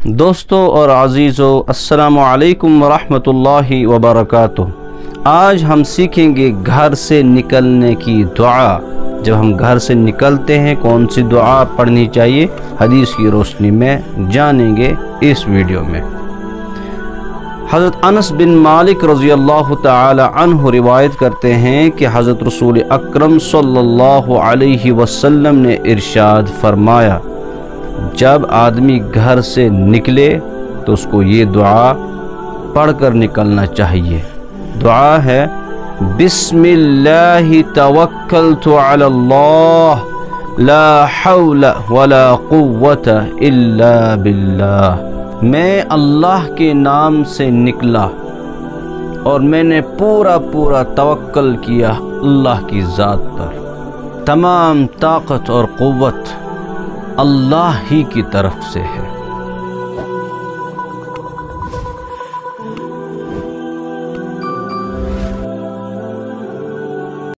دوستو اور عزیزو، السلام علیکم ورحمۃ اللہ وبرکاتہ۔ آج ہم سیکھیں گے گھر سے نکلنے کی دعا۔ جب ہم گھر سے نکلتے ہیں کون سی دعا پڑھنی چاہیے، حدیث کی روشنی میں جانیں گے اس ویڈیو میں۔ حضرت انس بن مالک رضی اللہ تعالی عنہ روایت کرتے ہیں کہ حضرت رسول اکرم صلی اللہ علیہ وسلم نے ارشاد فرمایا، جب آدمی گھر سے نکلے تو اس کو یہ دعا پڑھ کر نکلنا چاہیے۔ دعا ہے، بسم اللہ توکلت علی اللہ لا حول ولا قوت الا باللہ۔ میں اللہ کے نام سے نکلا اور میں نے پورا توکل کیا اللہ کی ذات پر۔ تمام طاقت اور قوت اللہ ہی کی طرف سے ہے۔